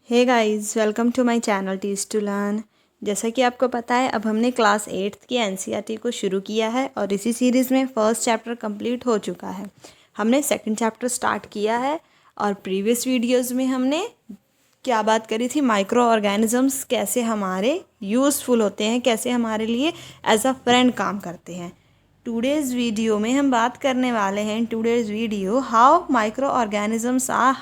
Hey guys, welcome to my channel teach to learn. जैसा कि आपको पता है, अब हमने क्लास 8th की एनसीईआरटी को शुरू किया है और इसी सीरीज़ में फर्स्ट चैप्टर कंप्लीट हो चुका है। हमने सेकंड चैप्टर स्टार्ट किया है और प्रीवियस वीडियोस में हमने क्या बात करी थी, माइक्रो ऑर्गेनिजम्स कैसे हमारे यूज़फुल होते हैं, कैसे हमारे लिए एज अ फ्रेंड काम करते हैं। टूडेज़ वीडियो में हम बात करने वाले हैं, today's video how microorganisms are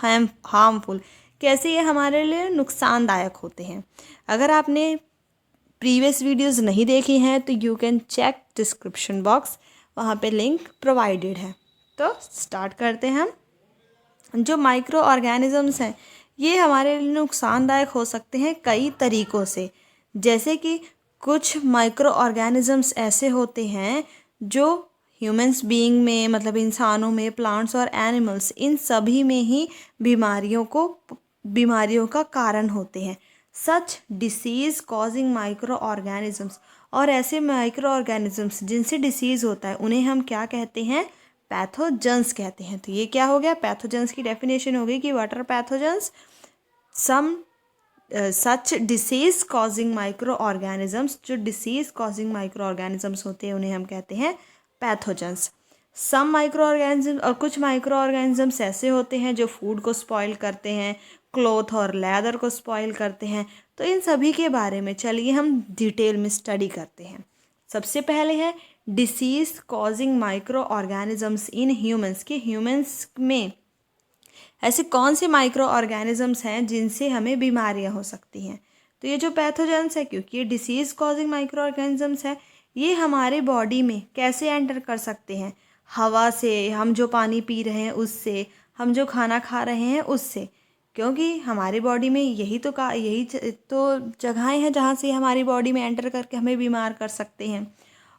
harmful, कैसे ये हमारे लिए नुकसानदायक होते हैं। अगर आपने प्रीवियस वीडियोस नहीं देखी हैं तो you can check description box, वहाँ पे लिंक प्रोवाइडेड है। तो स्टार्ट करते हैं हम। जो माइक्रो ऑर्गेनिजम्स हैं ये हमारे लिए नुकसानदायक हो सकते हैं कई तरीक़ों से। जैसे कि कुछ माइक्रो ऑर्गेनिजम्स ऐसे होते हैं जो ह्यूमंस बीइंग में, मतलब इंसानों में, प्लांट्स और एनिमल्स, इन सभी में ही बीमारियों का कारण होते हैं। सच डिसीज़ कॉजिंग माइक्रो ऑर्गेनिजम्स, और ऐसे माइक्रो ऑर्गेनिजम्स जिनसे डिसीज़ होता है उन्हें हम क्या कहते हैं? पैथोजेंस कहते हैं। तो ये क्या हो गया? पैथोजेंस की डेफिनेशन हो गई कि what are pathogens? Some such disease causing microorganisms, जो डिसीज़ कॉजिंग माइक्रो ऑर्गेनिजम्स होते हैं उन्हें हम कहते हैं पैथोजेंस। सम माइक्रो ऑर्गेनिज्म, और कुछ माइक्रो ऑर्गेनिजम्स ऐसे होते हैं जो फूड को स्पॉइल करते हैं, क्लॉथ और लेदर को स्पॉइल करते हैं। तो इन सभी के बारे में चलिए हम डिटेल में स्टडी करते हैं। सबसे पहले है disease causing micro organisms in humans, के ह्यूमंस में ऐसे कौन से माइक्रो ऑर्गेनिजम्स हैं जिनसे हमें बीमारियां हो सकती हैं। तो ये जो पैथोजेंस है, क्योंकि ये डिसीज़ कॉजिंग माइक्रो ऑर्गेनिजम्स है, ये हमारे बॉडी में कैसे एंटर कर सकते हैं? हवा से, हम जो पानी पी रहे हैं उससे, हम जो खाना खा रहे हैं उससे। क्योंकि हमारी बॉडी में यही तो जगहें हैं जहाँ से हमारी बॉडी में एंटर करके हमें बीमार कर सकते हैं।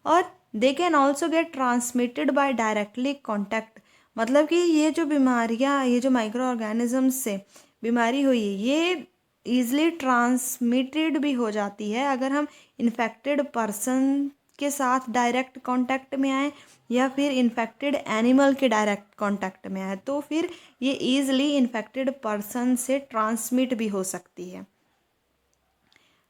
और they can also get transmitted by directly contact, मतलब कि ये जो बीमारियाँ, ये जो माइक्रो ऑर्गेनिजम्स से बीमारी हुई है, ये ईज़िली ट्रांसमिटेड भी हो जाती है अगर हम इन्फेक्टेड पर्सन के साथ डायरेक्ट कांटेक्ट में आए या फिर इन्फेक्टेड एनिमल के डायरेक्ट कांटेक्ट में आए, तो फिर ये ईज़िली इन्फेक्टेड पर्सन से ट्रांसमिट भी हो सकती है।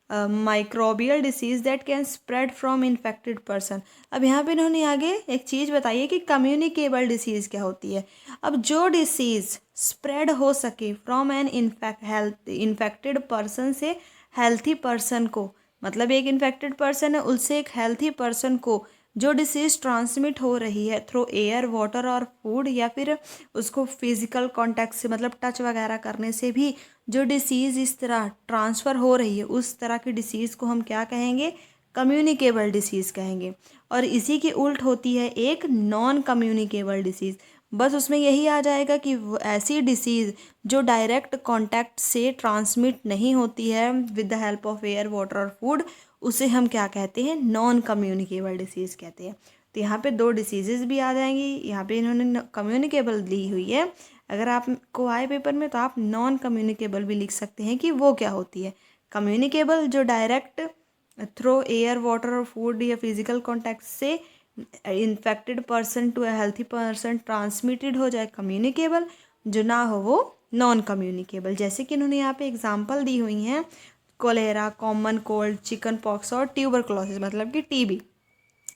Microbial disease that can spread from infected person. अब यहाँ पे इन्होंने आगे एक चीज़ बताई है कि कम्युनिकेबल डिसीज़ क्या होती है। अब जो डिसीज़ स्प्रेड हो सके फ्रॉम एन इन्फेक्टेड पर्सन से हेल्थी पर्सन को, मतलब एक इन्फेक्टेड पर्सन है उससे एक हेल्थी पर्सन को जो डिसीज़ ट्रांसमिट हो रही है थ्रू एयर, वाटर और फूड, या फिर उसको फिजिकल कांटेक्ट से, मतलब टच वगैरह करने से भी जो डिसीज़ इस तरह ट्रांसफ़र हो रही है, उस तरह की डिसीज़ को हम क्या कहेंगे? कम्युनिकेबल डिसीज़ कहेंगे। और इसी की उल्ट होती है एक नॉन कम्युनिकेबल डिसीज़। बस उसमें यही आ जाएगा कि वो ऐसी डिसीज़ जो डायरेक्ट कांटेक्ट से ट्रांसमिट नहीं होती है with the help of air, water और फूड, उसे हम क्या कहते हैं? नॉन कम्युनिकेबल डिसीज़ कहते हैं। तो यहाँ पे दो डिसीज़ेज़ भी आ जाएंगी। यहाँ पे इन्होंने कम्युनिकेबल ली हुई है। अगर आपको आए पेपर में तो आप नॉन कम्युनिकेबल भी लिख सकते हैं कि वो क्या होती है। कम्युनिकेबल जो डायरेक्ट थ्रू एयर, वाटर और फूड या फिजिकल कांटेक्ट से infected person to a healthy person transmitted हो जाए, कम्युनिकेबल। जो ना हो वो नॉन कम्युनिकेबल। जैसे कि इन्होंने यहाँ पे एग्जांपल दी हुई हैं, cholera, common cold, chickenpox और ट्यूबरक्लोसिस, मतलब कि टीबी।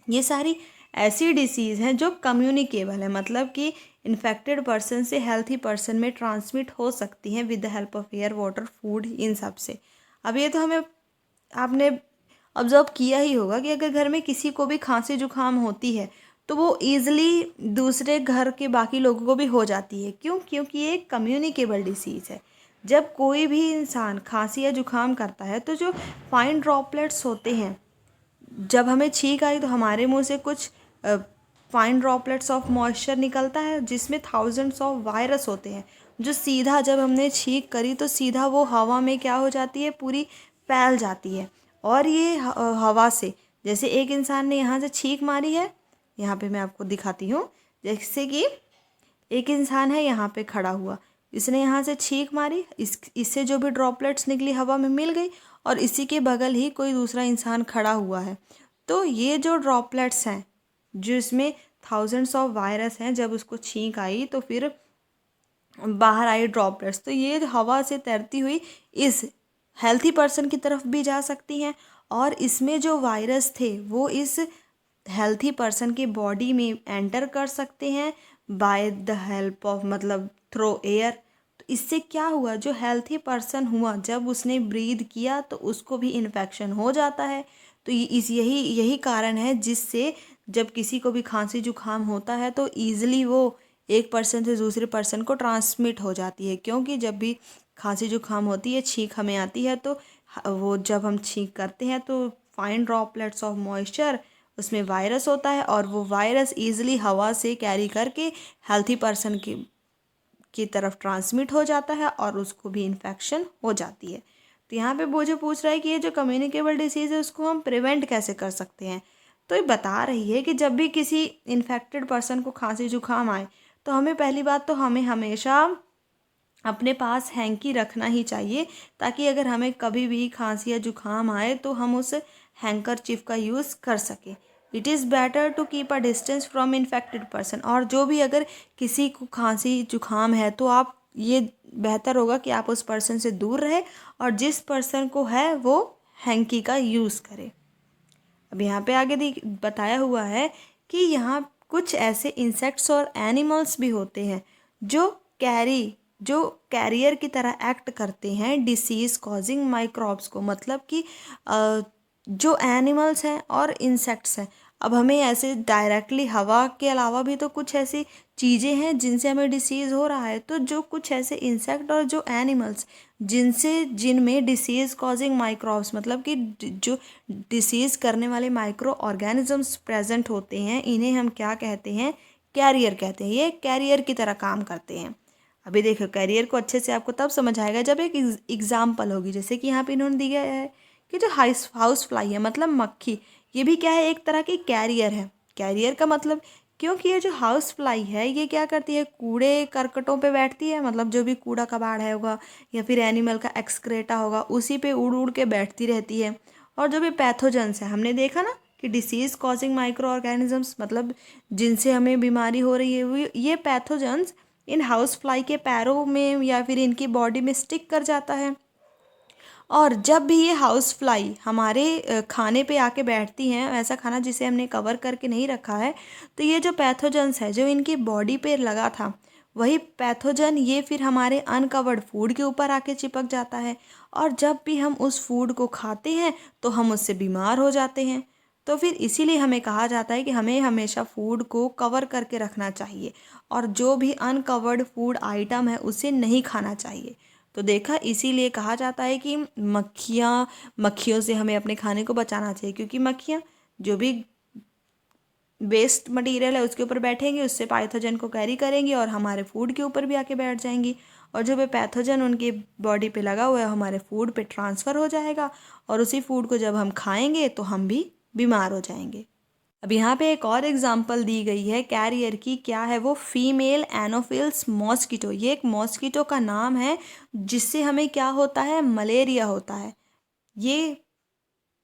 ये सारी ऐसी डिसीज़ हैं जो कम्युनिकेबल है, मतलब कि इन्फेक्टेड पर्सन से हेल्थी पर्सन में ट्रांसमिट हो सकती हैं with the help of air, water, food, इन सब से। अब ये तो हमें, आपने ऑब्जर्व किया ही होगा कि अगर घर में किसी को भी खांसी जुकाम होती है तो वो ईज़िली दूसरे घर के बाकी लोगों को भी हो जाती है। क्यों? क्योंकि ये एक कम्युनिकेबल डिसीज़ है। जब कोई भी इंसान खांसी या जुकाम करता है तो जो फाइन ड्रॉपलेट्स होते हैं, जब हमें छींक आई तो हमारे मुंह से कुछ फाइन ड्रॉपलेट्स ऑफ मॉइस्चर निकलता है जिसमें थाउजेंड्स ऑफ वायरस होते हैं, जो सीधा जब हमने छींक करी तो सीधा वो हवा में क्या हो जाती है? पूरी फैल जाती है। और ये हवा से, जैसे एक इंसान ने यहाँ से छींक मारी है, यहाँ पे मैं आपको दिखाती हूँ। जैसे कि एक इंसान है यहाँ पे खड़ा हुआ, इसने यहाँ से छींक मारी, इससे जो भी ड्रॉपलेट्स निकली हवा में मिल गई, और इसी के बगल ही कोई दूसरा इंसान खड़ा हुआ है। तो ये जो ड्रॉपलेट्स हैं, जो इसमें थाउजेंड्स ऑफ वायरस हैं, जब उसको छींक आई तो फिर बाहर आई ड्रॉपलेट्स, तो ये हवा से तैरती हुई इस हेल्थी पर्सन की तरफ भी जा सकती हैं, और इसमें जो वायरस थे वो इस हेल्थी पर्सन की बॉडी में एंटर कर सकते हैं बाय द हेल्प ऑफ, मतलब थ्रो एयर। तो इससे क्या हुआ, जो हेल्थी पर्सन हुआ जब उसने ब्रीद किया तो उसको भी इन्फेक्शन हो जाता है। तो यही कारण है जिससे जब किसी को भी खांसी जुकाम होता है तो ईज़िली वो एक पर्सन से दूसरे पर्सन को ट्रांसमिट हो जाती है, क्योंकि जब भी खांसी जुकाम होती है, छींक हमें आती है, तो वो जब हम छींक करते हैं तो फाइन ड्रॉपलेट्स ऑफ मॉइस्चर, उसमें वायरस होता है, और वो वायरस ईजिली हवा से कैरी करके हेल्थी पर्सन की तरफ ट्रांसमिट हो जाता है और उसको भी इन्फेक्शन हो जाती है। तो यहाँ पे वो जो पूछ रहा है कि ये जो कम्युनिकेबल डिसीज़ है उसको हम प्रिवेंट कैसे कर सकते हैं, तो ये बता रही है कि जब भी किसी इन्फेक्टेड पर्सन को खांसी जुकाम आए तो हमें पहली बात तो हमें हमेशा अपने पास हैंकी रखना ही चाहिए, ताकि अगर हमें कभी भी खांसी या जुकाम आए तो हम उस हैंकरचीफ का यूज़ कर सकें। It is better to keep a distance from infected person, और जो भी अगर किसी को खांसी जुकाम है तो आप ये बेहतर होगा कि आप उस पर्सन से दूर रहें, और जिस पर्सन को है वो हैंकी का यूज़ करें। अब यहाँ पे आगे बताया हुआ है कि यहाँ कुछ ऐसे इंसेक्ट्स और एनिमल्स भी होते हैं जो कैरियर की तरह एक्ट करते हैं डिसीज़ कॉजिंग माइक्रोब्स को, मतलब कि जो एनिमल्स हैं और इंसेक्ट्स हैं। अब हमें ऐसे डायरेक्टली हवा के अलावा भी तो कुछ ऐसी चीज़ें हैं जिनसे हमें डिसीज़ हो रहा है, तो जो कुछ ऐसे इंसेक्ट और जो एनिमल्स जिनमें डिसीज़ कॉजिंग माइक्रोब्स, मतलब कि जो डिसीज़ करने वाले माइक्रो ऑर्गेनिजम्स प्रेजेंट होते हैं, इन्हें हम क्या कहते हैं, कैरियर कहते हैं। ये कैरियर की तरह काम करते हैं। अभी देखो, कैरियर को अच्छे से आपको तब समझ आएगा जब एक एग्जाम्पल होगी, जैसे कि यहाँ पे इन्होंने दिया है कि जो हाउस फ्लाई है, मतलब मक्खी, ये भी क्या है, एक तरह की कैरियर है। कैरियर का मतलब, क्योंकि ये जो हाउस फ्लाई है ये क्या करती है, कूड़े करकटों पे बैठती है, मतलब जो भी कूड़ा कबाड़ है होगा या फिर एनिमल का एक्सक्रेटा होगा उसी पे उड़ उड़ के बैठती रहती है। और जो भी पैथोजेंस है, हमने देखा ना कि डिसीज़ कॉजिंग माइक्रो ऑर्गेनिजम्स, मतलब जिनसे हमें बीमारी हो रही है, ये पैथोजेंस इन हाउस फ्लाई के पैरों में या फिर इनकी बॉडी में स्टिक कर जाता है। और जब भी ये हाउस फ्लाई हमारे खाने पे आके बैठती हैं, ऐसा खाना जिसे हमने कवर करके नहीं रखा है, तो ये जो पैथोजेंस है जो इनकी बॉडी पे लगा था, वही पैथोजन ये फिर हमारे अनकवर्ड फूड के ऊपर आके चिपक जाता है, और जब भी हम उस फूड को खाते हैं तो हम उससे बीमार हो जाते हैं। तो फिर इसीलिए हमें कहा जाता है कि हमें हमेशा फूड को कवर करके रखना चाहिए, और जो भी अनकवर्ड फूड आइटम है उसे नहीं खाना चाहिए। तो देखा, इसीलिए कहा जाता है कि मक्खियों से हमें अपने खाने को बचाना चाहिए, क्योंकि मक्खियाँ जो भी वेस्ट मटेरियल है उसके ऊपर बैठेंगी, उससे पैथोजन को कैरी करेंगी और हमारे फूड के ऊपर भी आके बैठ जाएंगी, और जो भी पैथोजन उनके बॉडी पे लगा हुआ है हमारे फूड पे ट्रांसफ़र हो जाएगा, और उसी फूड को जब हम खाएंगे तो हम भी बीमार हो जाएंगे। अब यहाँ पे एक और एग्जांपल दी गई है कैरियर की, क्या है वो, फीमेल एनोफिल्स मॉस्किटो। ये एक मॉस्किटो का नाम है जिससे हमें क्या होता है, मलेरिया होता है। ये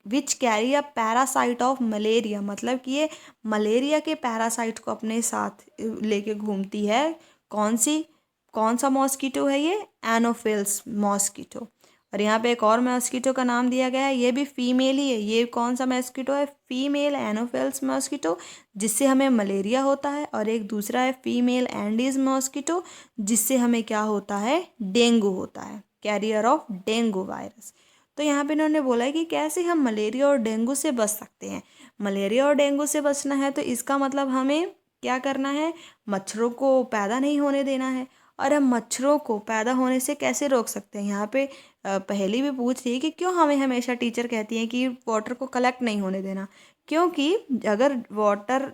which carry a parasite of malaria, मतलब कि ये मलेरिया के पैरासाइट को अपने साथ लेके घूमती है। कौन सा मॉस्किटो है ये, एनोफिल्स मॉस्किटो। और यहाँ पे एक और मॉस्किटो का नाम दिया गया है, ये भी फीमेल ही है। ये कौन सा मॉस्किटो है, फीमेल एनोफिल्स मॉस्किटो, जिससे हमें मलेरिया होता है। और एक दूसरा है फीमेल एंडीज मॉस्किटो, जिससे हमें क्या होता है, डेंगू होता है, कैरियर ऑफ डेंगू वायरस। तो यहाँ पे इन्होंने बोला है कि कैसे हम मलेरिया और डेंगू से बच सकते हैं। मलेरिया और डेंगू से बचना है तो इसका मतलब हमें क्या करना है, मच्छरों को पैदा नहीं होने देना है। और हम मच्छरों को पैदा होने से कैसे रोक सकते हैं, यहाँ पे पहेली भी पूछ रही है कि क्यों हमें हमेशा टीचर कहती हैं कि वाटर को कलेक्ट नहीं होने देना, क्योंकि अगर वाटर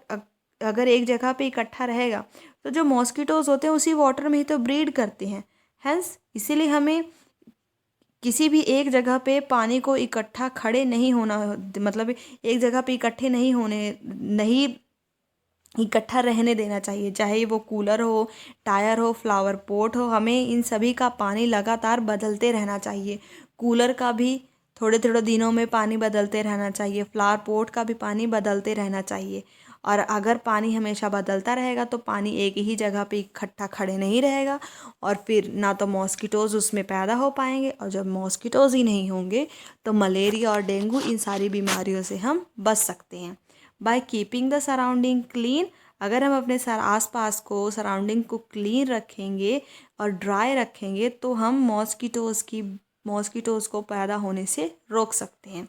अगर एक जगह पे इकट्ठा रहेगा तो जो मॉस्किटोज़ होते हैं उसी वाटर में ही तो ब्रीड करते हैं। हैंस इसीलिए हमें किसी भी एक जगह पे पानी को इकट्ठा खड़े नहीं होना, मतलब एक जगह पे नहीं इकट्ठा रहने देना चाहिए। चाहे वो कूलर हो, टायर हो, फ्लावर पॉट हो, हमें इन सभी का पानी लगातार बदलते रहना चाहिए। कूलर का भी थोड़े थोड़े दिनों में पानी बदलते रहना चाहिए, फ्लावर पॉट का भी पानी बदलते रहना चाहिए। और अगर पानी हमेशा बदलता रहेगा तो पानी एक ही जगह पे इकट्ठा खड़े नहीं रहेगा, और फिर ना तो मॉस्किटोज़ उसमें पैदा हो पाएंगे, और जब मॉस्किटोज़ ही नहीं होंगे तो मलेरिया और डेंगू इन सारी बीमारियों से हम बच सकते हैं। By keeping the surrounding clean, अगर हम अपने आसपास को सराउंडिंग को क्लीन रखेंगे और ड्राई रखेंगे तो हम मॉस्किटोज़ को पैदा होने से रोक सकते हैं।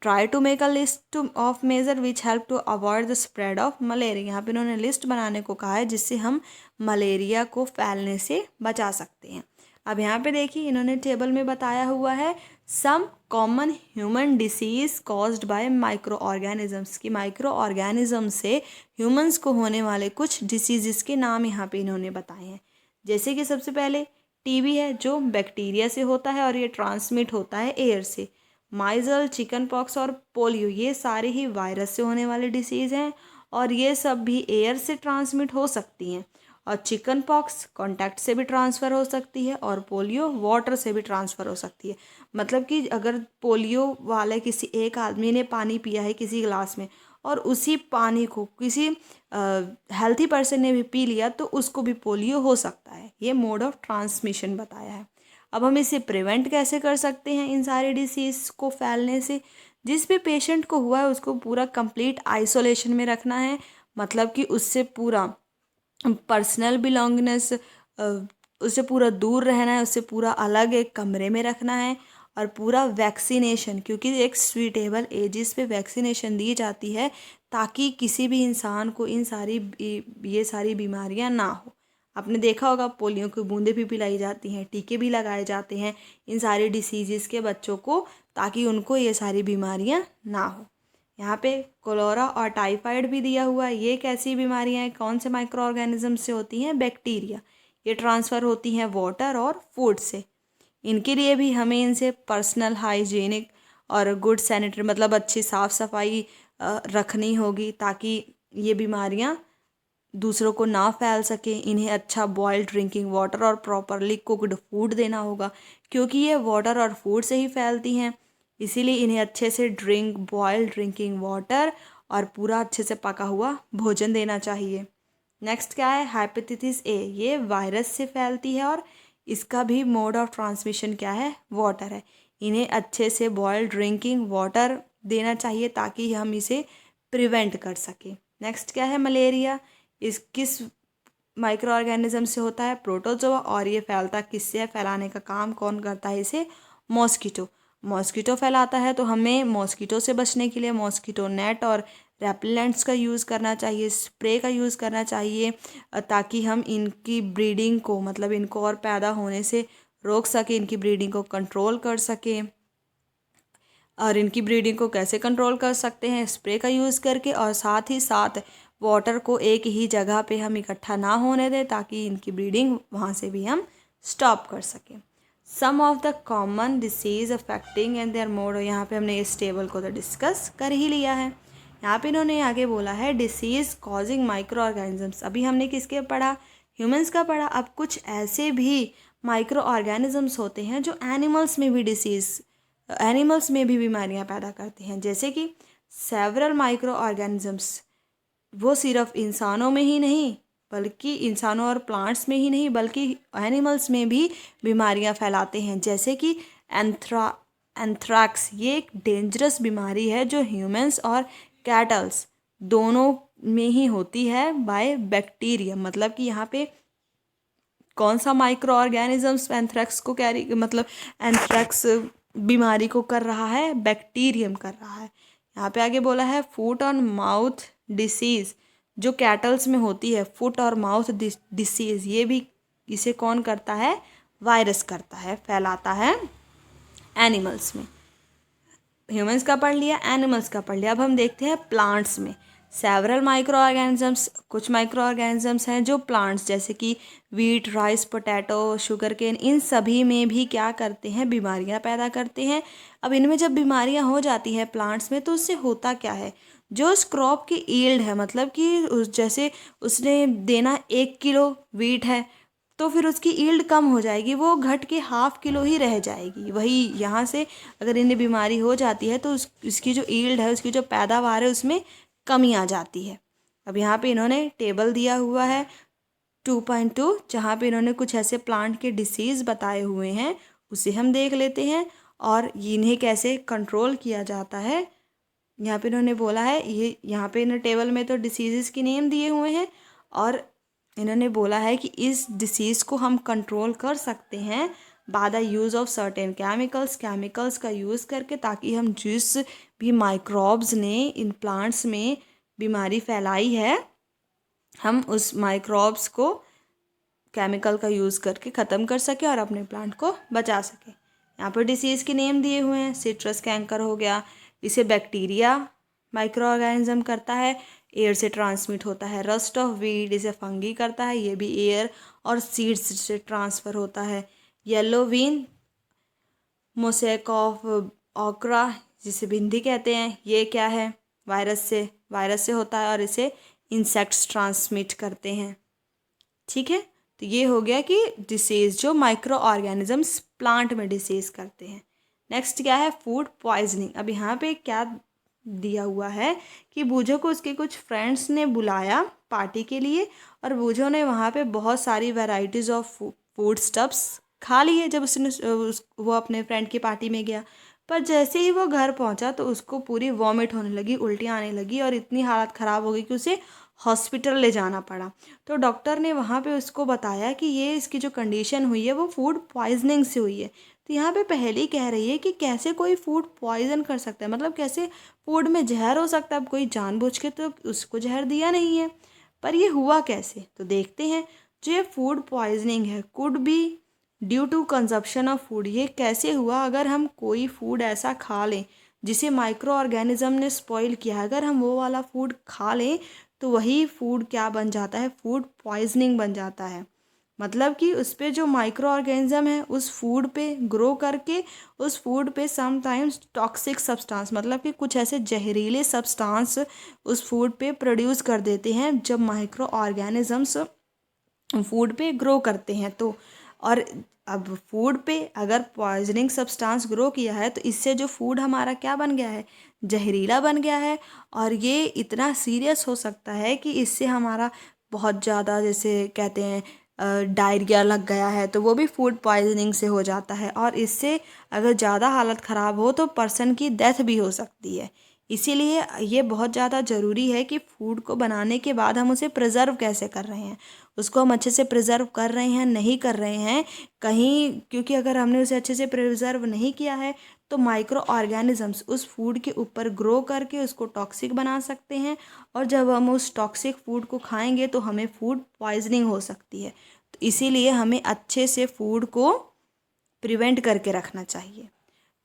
Try to make a list of measure which help to avoid the spread of malaria. यहाँ पे इन्होंने लिस्ट बनाने को कहा है जिससे हम मलेरिया को फैलने से बचा सकते हैं। अब यहाँ पे देखिए इन्होंने टेबल में बताया हुआ है some common human disease caused by microorganisms, की माइक्रो ऑर्गेनिज्म से ह्यूमंस को होने वाले कुछ डिसीज़ के नाम यहाँ पे इन्होंने बताए हैं। जैसे कि सबसे पहले टीबी है जो बैक्टीरिया से होता है और ये ट्रांसमिट होता है एयर से। माइजल, चिकन पॉक्स और पोलियो ये सारे ही वायरस से होने वाले डिसीज़ हैं और ये सब भी एयर से ट्रांसमिट हो सकती हैं। और चिकन पॉक्स कॉन्टैक्ट से भी ट्रांसफ़र हो सकती है और पोलियो वाटर से भी ट्रांसफ़र हो सकती है। मतलब कि अगर पोलियो वाले किसी एक आदमी ने पानी पिया है किसी गिलास में और उसी पानी को किसी हेल्थी पर्सन ने भी पी लिया तो उसको भी पोलियो हो सकता है। ये मोड ऑफ ट्रांसमिशन बताया है। अब हम इसे प्रिवेंट कैसे कर सकते हैं इन सारे डिसीज़ को फैलने से। जिस भी पेशेंट को हुआ है उसको पूरा कंप्लीट आइसोलेशन में रखना है, मतलब कि उससे पूरा पर्सनल बिलोंगिंगनेस उससे पूरा दूर रहना है, उससे पूरा अलग एक कमरे में रखना है। और पूरा वैक्सीनेशन, क्योंकि एक स्वीटेबल एजिस पे वैक्सीनेशन दी जाती है ताकि किसी भी इंसान को ये सारी बीमारियां ना हो। आपने देखा होगा पोलियो की बूंदें भी पिलाई जाती हैं, टीके भी लगाए जाते हैं इन सारी डिसीज़ के बच्चों को ताकि उनको ये सारी बीमारियां ना हो। यहाँ पे कोलेरा और टाइफाइड भी दिया हुआ है। ये कैसी बीमारियां हैं, कौन से माइक्रो ऑर्गेनिज्म से होती हैं? बैक्टीरिया। ये ट्रांसफ़र होती हैं वाटर और फूड से। इनके लिए भी हमें इनसे पर्सनल हाइजीनिक और गुड सैनिटरी मतलब अच्छी साफ़ सफाई रखनी होगी ताकि ये बीमारियां दूसरों को ना फैल सके। इन्हें अच्छा बॉइल्ड ड्रिंकिंग वाटर और प्रॉपरली कुकड फूड देना होगा क्योंकि ये वाटर और फूड से ही फैलती हैं। इसीलिए इन्हें अच्छे से बॉइल्ड ड्रिंकिंग वाटर और पूरा अच्छे से पका हुआ भोजन देना चाहिए। नेक्स्ट क्या है? Hepatitis A. ये वायरस से फैलती है और इसका भी मोड ऑफ ट्रांसमिशन क्या है? वाटर है। इन्हें अच्छे से बॉइल्ड ड्रिंकिंग वाटर देना चाहिए ताकि हम इसे प्रिवेंट कर सकें। नेक्स्ट क्या है? मलेरिया। इस किस माइक्रो ऑर्गेनिज्म से होता है? प्रोटोजोआ। और ये फैलता किससे है? फैलाने का काम कौन करता है इसे? मॉस्किटो। मॉस्किटो फैलाता है तो हमें मॉस्किटो से बचने के लिए मॉस्किटो नेट और रेपेलेंट्स का यूज़ करना चाहिए, स्प्रे का यूज़ करना चाहिए ताकि हम इनकी ब्रीडिंग को मतलब इनको और पैदा होने से रोक सकें, इनकी ब्रीडिंग को कंट्रोल कर सकें। और इनकी ब्रीडिंग को कैसे कंट्रोल कर सकते हैं? स्प्रे का यूज़ करके, और साथ ही साथ वाटर को एक ही जगह पे हम इकट्ठा ना होने दें ताकि इनकी ब्रीडिंग वहाँ से भी हम स्टॉप कर सकें। Some of the common disease affecting and their mode. यहाँ पे हमने इस टेबल को तो डिस्कस कर ही लिया है। यहाँ पे इन्होंने आगे बोला है डिसीज़ कॉजिंग माइक्रो ऑर्गेनिजम्स। अभी हमने किसके पढ़ा? ह्यूमंस का पढ़ा। अब कुछ ऐसे भी माइक्रो ऑर्गेनिजम्स होते हैं जो एनिमल्स में भी बीमारियाँ पैदा करते हैं, जैसे कि सेवरल माइक्रो ऑर्गेनिजम्स। वो सिर्फ इंसानों में ही नहीं बल्कि इंसानों और प्लांट्स में ही नहीं बल्कि एनिमल्स में भी बीमारियां फैलाते हैं, जैसे कि एंथ्रैक्स। ये एक डेंजरस बीमारी है जो ह्यूमंस और कैटल्स दोनों में ही होती है बाय बैक्टीरियम। मतलब कि यहाँ पे कौन सा माइक्रो ऑर्गेनिजम्स एंथ्रैक्स को एंथ्रैक्स बीमारी को कर रहा है? बैक्टीरियम कर रहा है। यहाँ पे आगे बोला है फुट और माउथ डिसीज़ जो कैटल्स में होती है, फुट और माउथ डिसीज़, ये भी इसे कौन करता है? वायरस करता है, फैलाता है एनिमल्स में। ह्यूमंस का पढ़ लिया, एनिमल्स का पढ़ लिया। अब हम देखते हैं प्लांट्स में। सेवरल माइक्रो ऑर्गेनिजम्स, कुछ माइक्रो ऑर्गेनिजम्स हैं जो प्लांट्स जैसे कि wheat, rice, potato, sugar cane, इन सभी में भी क्या करते हैं? बीमारियां पैदा करते हैं। अब इनमें जब बीमारियां हो जाती है प्लांट्स में तो उससे होता क्या है? जो उस क्रॉप की ईल्ड है, मतलब कि जैसे उसने देना 1 किलो वीट है तो फिर उसकी ईल्ड कम हो जाएगी, वो घट के 1/2 किलो ही रह जाएगी। वही यहाँ से अगर इन्हें बीमारी हो जाती है तो इसकी जो ईल्ड है, उसकी जो पैदावार है उसमें कमी आ जाती है। अब यहाँ पे इन्होंने टेबल दिया हुआ है 2.2, जहाँ पे इन्होंने कुछ ऐसे प्लांट के डिसीज़ बताए हुए हैं, उसे हम देख लेते हैं और इन्हें कैसे कंट्रोल किया जाता है। यहाँ पे इन्होंने बोला है, ये यहाँ पे इन्होंने टेबल में तो डिसीज़ की नेम दिए हुए हैं और इन्होंने बोला है कि इस डिसीज़ को हम कंट्रोल कर सकते हैं by the use of certain chemicals का यूज़ करके, ताकि हम जिस भी माइक्रोब्स ने इन प्लांट्स में बीमारी फैलाई है, हम उस माइक्रोब्स को केमिकल का यूज़ करके ख़त्म कर सके और अपने प्लांट को बचा सके। यहाँ पर डिसीज़ के नेम दिए हुए हैं। सिट्रस कैंकर हो गया, इसे बैक्टीरिया माइक्रो ऑर्गेनिज्म करता है, एयर से ट्रांसमिट होता है। रस्ट ऑफ वीड इसे फंगी करता है, ये भी एयर और सीड्स से ट्रांसफ़र होता है। Yellow Wien mosaic of okra, जिसे भिंडी कहते हैं, ये क्या है, वायरस से होता है और इसे इंसेक्ट्स ट्रांसमिट करते हैं। ठीक है, तो ये हो गया कि डिसीज़ जो माइक्रो ऑर्गेनिजम्स प्लांट में डिसीज़ करते हैं। नेक्स्ट क्या है, फूड पॉइजनिंग। अब यहाँ पे क्या दिया हुआ है कि बूझो को उसके कुछ फ्रेंड्स ने बुलाया पार्टी के लिए और बूझो ने वहाँ पे बहुत सारी वैरायटीज़ ऑफ फूड स्टफ्स खा लिए जब वो अपने फ्रेंड की पार्टी में गया। पर जैसे ही वो घर पहुँचा तो उसको पूरी वॉमिट होने लगी, उल्टियाँ आने लगी और इतनी हालत ख़राब हो गई कि उसे हॉस्पिटल ले जाना पड़ा। तो डॉक्टर ने वहाँ पे उसको बताया कि ये इसकी जो कंडीशन हुई है वो फूड पॉइजनिंग से हुई है। तो यहाँ पे पहले ही कह रही है कि कैसे कोई फूड पॉइजन कर सकता है, मतलब कैसे फूड में जहर हो सकता है। अब कोई जानबूझ के तो उसको जहर दिया नहीं है, पर ये हुआ कैसे, तो देखते हैं। जो ये फूड पॉइजनिंग है, could be due to consumption of food, ये कैसे हुआ, अगर हम कोई फूड ऐसा खा लें जिसे माइक्रो ऑर्गेनिज्म ने स्पॉइल किया, अगर हम वो वाला फूड खा लें तो वही फूड क्या बन जाता है, फूड पॉइजनिंग बन जाता है। मतलब कि उस पर जो माइक्रो ऑर्गेनिज्म है उस फूड पे ग्रो करके उस फूड पे समटाइम्स टॉक्सिक सब्सटेंस, मतलब कि कुछ ऐसे जहरीले सब्सटेंस उस फूड पे प्रोड्यूस कर देते हैं जब माइक्रो ऑर्गेनिजम्स फूड पे ग्रो करते हैं। तो और अब फूड पे अगर पॉइजनिंग सब्सटेंस ग्रो किया है तो इससे जो फूड हमारा क्या बन गया है, जहरीला बन गया है। और ये इतना सीरियस हो सकता है कि इससे हमारा बहुत ज़्यादा, जैसे कहते हैं डायरिया लग गया है, तो वो भी फूड पॉइजनिंग से हो जाता है। और इससे अगर ज़्यादा हालत ख़राब हो तो पर्सन की डेथ भी हो सकती है। इसीलिए ये बहुत ज़्यादा ज़रूरी है कि फूड को बनाने के बाद हम उसे प्रिजर्व कैसे कर रहे हैं, उसको हम अच्छे से प्रिजर्व कर रहे हैं नहीं कर रहे हैं कहीं, क्योंकि अगर हमने उसे अच्छे से प्रिजर्व नहीं किया है तो माइक्रो ऑर्गेनिजम्स उस फूड के ऊपर ग्रो करके उसको टॉक्सिक बना सकते हैं। और जब हम उस टॉक्सिक फूड को खाएंगे तो हमें फूड पॉइजनिंग हो सकती है। तो इसीलिए हमें अच्छे से फूड को प्रिवेंट करके रखना चाहिए।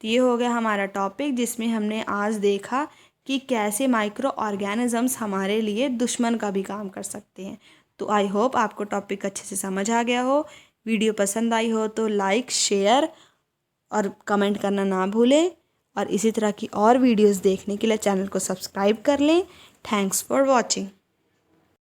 तो ये हो गया हमारा टॉपिक, जिसमें हमने आज देखा कि कैसे माइक्रो ऑर्गेनिजम्स हमारे लिए दुश्मन का भी काम कर सकते हैं। तो आई होप आपको टॉपिक अच्छे से समझ आ गया हो। वीडियो पसंद आई हो तो लाइक, शेयर और कमेंट करना ना भूलें। और इसी तरह की और वीडियोस देखने के लिए चैनल को सब्सक्राइब कर लें। Thanks for watching.